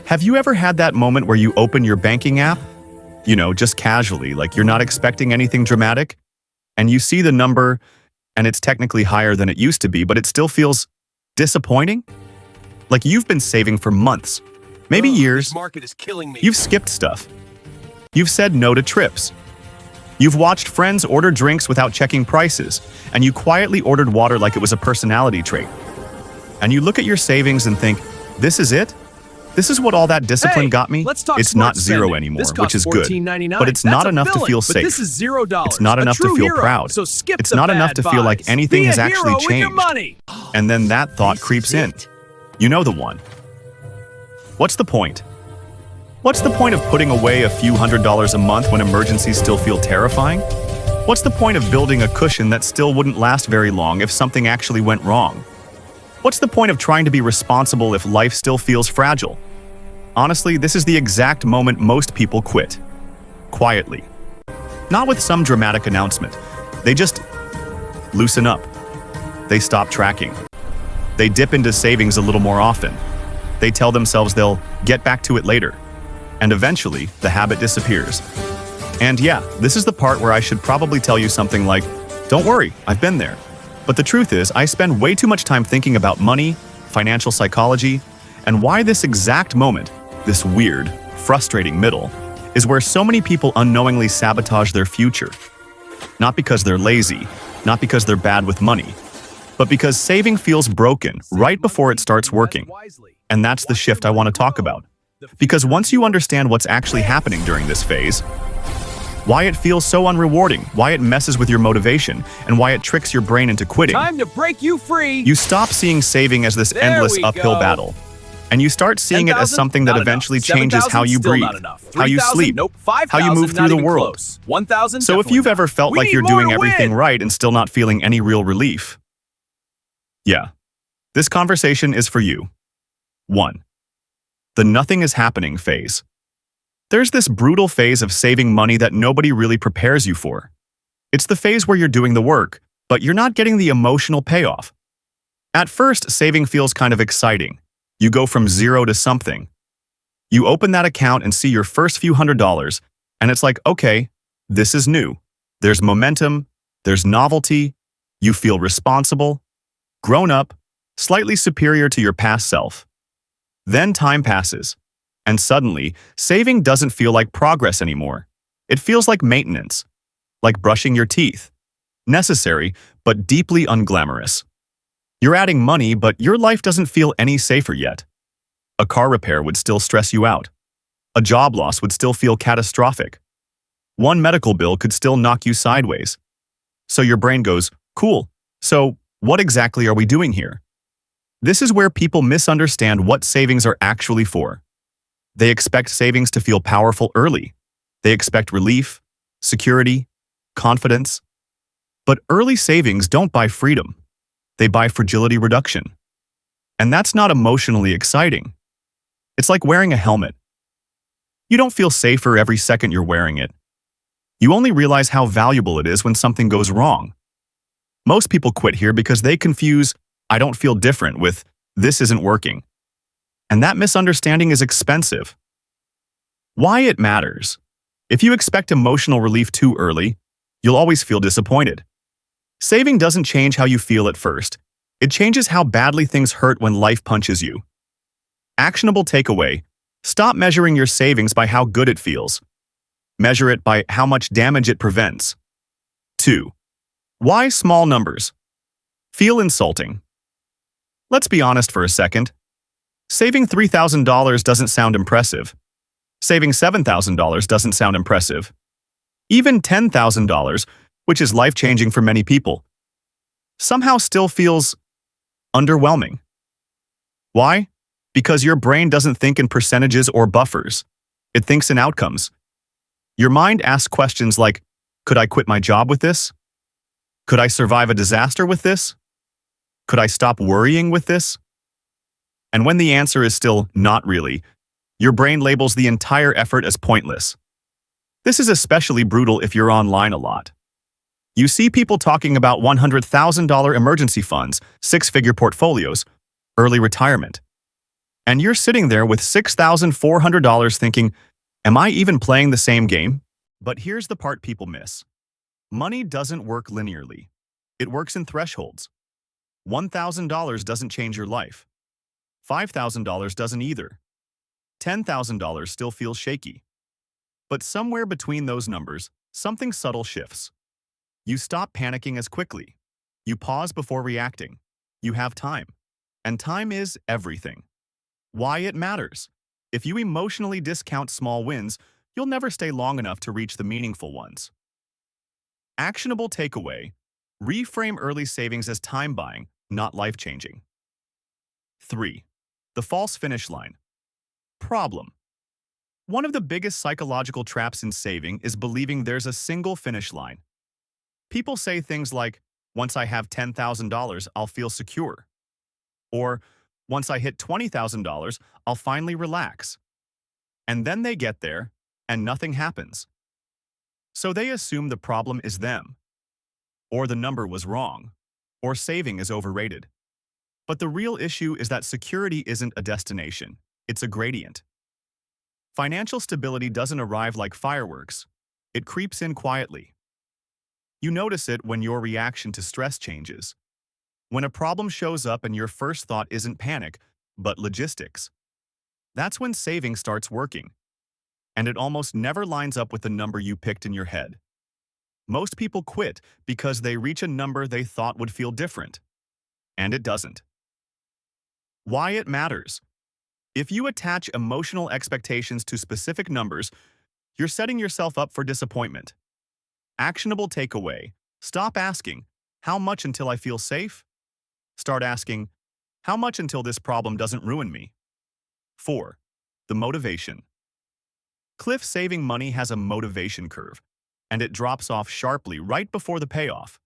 Have you ever had that moment where you open your banking app, just casually, like you're not expecting anything dramatic, and you see the number and it's technically higher than it used to be, but it still feels disappointing? Like you've been saving for months, maybe years. This market is killing me. You've skipped stuff. You've said no to trips. You've watched friends order drinks without checking prices, and you quietly ordered water like it was a personality trait. And you look at your savings and think, this is it? This is what all that discipline got me? Let's talk it's smart not zero spending. anymore, This which is costs good. $14.99. But it's That's not a enough to villain, feel but safe. this is $0. It's not A enough to true feel hero. proud. So skip it's the not bad enough to feel like vibes. anything Be a has actually hero with your changed. money. And then that thought creeps in. You know the one. What's the point? What's the point of putting away a few $100s a month when emergencies still feel terrifying? What's the point of building a cushion that still wouldn't last very long if something actually went wrong? What's the point of trying to be responsible if life still feels fragile? Honestly, this is the exact moment most people quit. Quietly. Not with some dramatic announcement. They just loosen up. They stop tracking. They dip into savings a little more often. They tell themselves they'll get back to it later. And eventually, the habit disappears. And yeah, this is the part where I should probably tell you something like, don't worry, I've been there. But the truth is, I spend way too much time thinking about money, financial psychology, and why this exact moment, this weird, frustrating middle, is where so many people unknowingly sabotage their future. Not because they're lazy, not because they're bad with money, but because saving feels broken right before it starts working. And that's the shift I want to talk about. Because once you understand what's actually happening during this phase, why it feels so unrewarding, why it messes with your motivation, and why it tricks your brain into quitting, Time to break you free. you stop seeing saving as this There endless we uphill go. battle. And you start seeing it as 10,000? something that Not eventually enough. changes 7,000? how you Still breathe, not enough. how you 3,000? sleep, Nope. how you move 5,000? through Not the even world. close. 1,000? So if Definitely you've not. ever felt We like need you're more doing to everything win. right and still not feeling any real relief, yeah, this conversation is for you. 1. The nothing is happening phase. There's this brutal phase of saving money that nobody really prepares you for. It's the phase where you're doing the work, but you're not getting the emotional payoff. At first, saving feels kind of exciting. You go from zero to something. You open that account and see your first few $100s, and it's like, okay, this is new. There's momentum, there's novelty, you feel responsible, grown up, slightly superior to your past self. Then time passes, and suddenly, saving doesn't feel like progress anymore. It feels like maintenance, like brushing your teeth. Necessary, but deeply unglamorous. You're adding money, but your life doesn't feel any safer yet. A car repair would still stress you out. A job loss would still feel catastrophic. One medical bill could still knock you sideways. So your brain goes, cool, so what exactly are we doing here? This is where people misunderstand what savings are actually for. They expect savings to feel powerful early. They expect relief, security, confidence. But early savings don't buy freedom. They buy fragility reduction. And that's not emotionally exciting. It's like wearing a helmet. You don't feel safer every second you're wearing it. You only realize how valuable it is when something goes wrong. Most people quit here because they confuse, I don't feel different, with, this isn't working. And that misunderstanding is expensive. Why it matters. If you expect emotional relief too early, you'll always feel disappointed. Saving doesn't change how you feel at first. It changes how badly things hurt when life punches you. Actionable takeaway: stop measuring your savings by how good it feels. Measure it by how much damage it prevents. 2. Why small numbers feel insulting? Let's be honest for a second. Saving $3,000 doesn't sound impressive. Saving $7,000 doesn't sound impressive. Even $10,000, which is life-changing for many people, somehow still feels underwhelming. Why? Because your brain doesn't think in percentages or buffers. It thinks in outcomes. Your mind asks questions like, could I quit my job with this? Could I survive a disaster with this? Could I stop worrying with this? And when the answer is still not really, your brain labels the entire effort as pointless. This is especially brutal if you're online a lot. You see people talking about $100,000 emergency funds, six-figure portfolios, early retirement. And you're sitting there with $6,400 thinking, am I even playing the same game? But here's the part people miss. Money doesn't work linearly. It works in thresholds. $1,000 doesn't change your life. $5,000 doesn't either. $10,000 still feels shaky. But somewhere between those numbers, something subtle shifts. You stop panicking as quickly. You pause before reacting. You have time. And time is everything. Why it matters. If you emotionally discount small wins, you'll never stay long enough to reach the meaningful ones. Actionable takeaway: reframe early savings as time buying, not life-changing. 3. The false finish line. Problem. One of the biggest psychological traps in saving is believing there's a single finish line. People say things like, once I have $10,000, I'll feel secure. Or, once I hit $20,000, I'll finally relax. And then they get there, and nothing happens. So they assume the problem is them, or the number was wrong, or saving is overrated. But the real issue is that security isn't a destination, it's a gradient. Financial stability doesn't arrive like fireworks. It creeps in quietly. You notice it when your reaction to stress changes. When a problem shows up and your first thought isn't panic, but logistics. That's when saving starts working. And it almost never lines up with the number you picked in your head. Most people quit because they reach a number they thought would feel different. And it doesn't. Why it matters. If you attach emotional expectations to specific numbers, you're setting yourself up for disappointment. Actionable takeaway: stop asking, how much until I feel safe? Start asking, how much until this problem doesn't ruin me? 4. The motivation. Cliff saving money has a motivation curve, and it drops off sharply right before the payoff.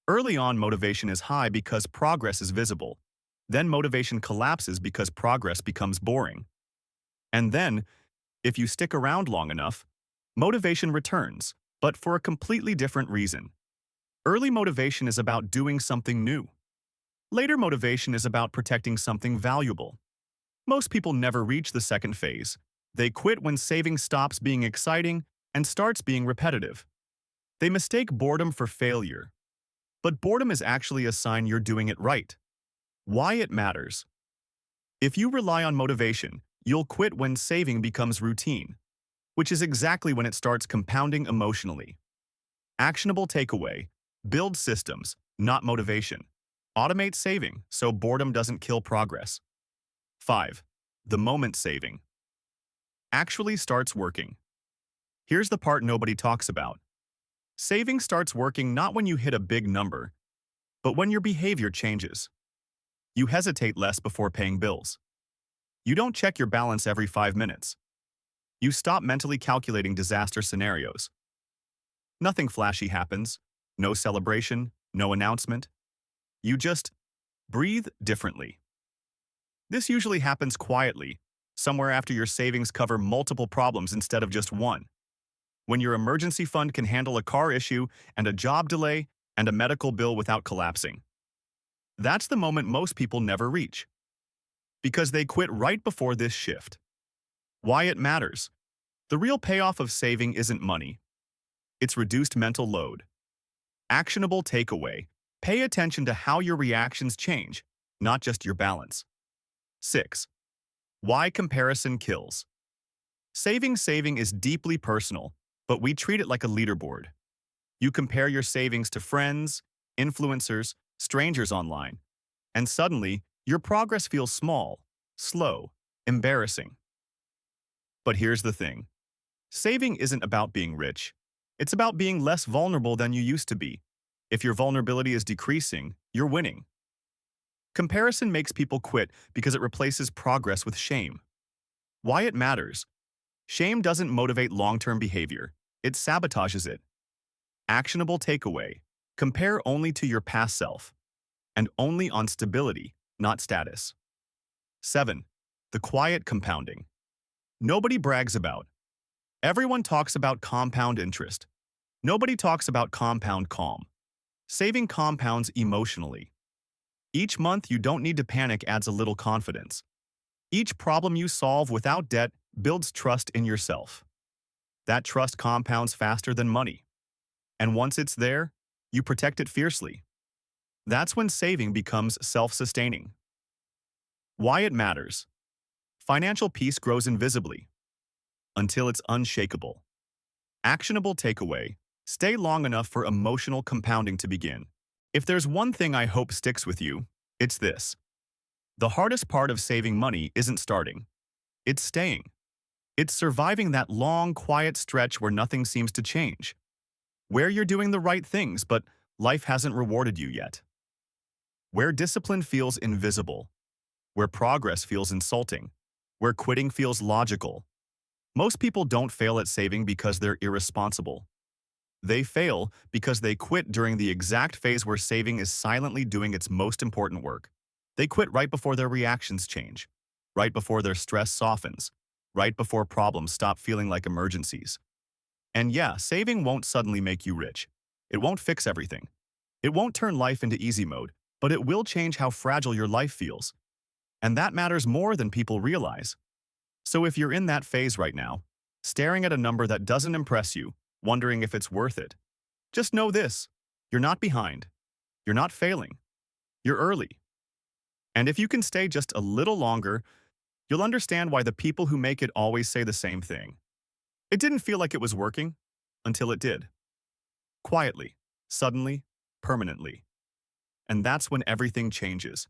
Early on, motivation is high because progress is visible. Then motivation collapses because progress becomes boring. And then, if you stick around long enough, motivation returns, but for a completely different reason. Early motivation is about doing something new. Later motivation is about protecting something valuable. Most people never reach the second phase. They quit when saving stops being exciting and starts being repetitive. They mistake boredom for failure. But boredom is actually a sign you're doing it right. Why it matters. If you rely on motivation, you'll quit when saving becomes routine, which is exactly when it starts compounding emotionally. Actionable takeaway: build systems, not motivation. Automate saving so boredom doesn't kill progress. 5. The moment saving actually starts working. Here's the part nobody talks about. Saving starts working not when you hit a big number, but when your behavior changes. You hesitate less before paying bills. You don't check your balance every 5 minutes. You stop mentally calculating disaster scenarios. Nothing flashy happens. No celebration, no announcement. You just breathe differently. This usually happens quietly, somewhere after your savings cover multiple problems instead of just one. When your emergency fund can handle a car issue and a job delay and a medical bill without collapsing. That's the moment most people never reach. Because they quit right before this shift. Why it matters. The real payoff of saving isn't money. It's reduced mental load. Actionable takeaway: pay attention to how your reactions change, not just your balance. 6. Why comparison kills. Saving is deeply personal, but we treat it like a leaderboard. You compare your savings to friends, influencers, strangers online, and suddenly, your progress feels small, slow, embarrassing. But here's the thing. Saving isn't about being rich. It's about being less vulnerable than you used to be. If your vulnerability is decreasing, you're winning. Comparison makes people quit because it replaces progress with shame. Why it matters. Shame doesn't motivate long-term behavior. It sabotages it. Actionable takeaway: compare only to your past self, and only on stability, not status. 7. The quiet compounding. Nobody brags about. Everyone talks about compound interest. Nobody talks about compound calm. Saving compounds emotionally. Each month you don't need to panic adds a little confidence. Each problem you solve without debt builds trust in yourself. That trust compounds faster than money. And once it's there, you protect it fiercely. That's when saving becomes self-sustaining. Why it matters. Financial peace grows invisibly until it's unshakable. Actionable takeaway. Stay long enough for emotional compounding to begin. If there's one thing I hope sticks with you, it's this. The hardest part of saving money isn't starting. It's staying. It's surviving that long, quiet stretch where nothing seems to change. Where you're doing the right things, but life hasn't rewarded you yet. Where discipline feels invisible. Where progress feels insulting. Where quitting feels logical. Most people don't fail at saving because they're irresponsible. They fail because they quit during the exact phase where saving is silently doing its most important work. They quit right before their reactions change, right before their stress softens, right before problems stop feeling like emergencies. And yeah, saving won't suddenly make you rich. It won't fix everything. It won't turn life into easy mode, but it will change how fragile your life feels. And that matters more than people realize. So if you're in that phase right now, staring at a number that doesn't impress you, wondering if it's worth it, just know this: you're not behind. You're not failing. You're early. And if you can stay just a little longer, you'll understand why the people who make it always say the same thing. It didn't feel like it was working until it did. Quietly, suddenly, permanently. And that's when everything changes.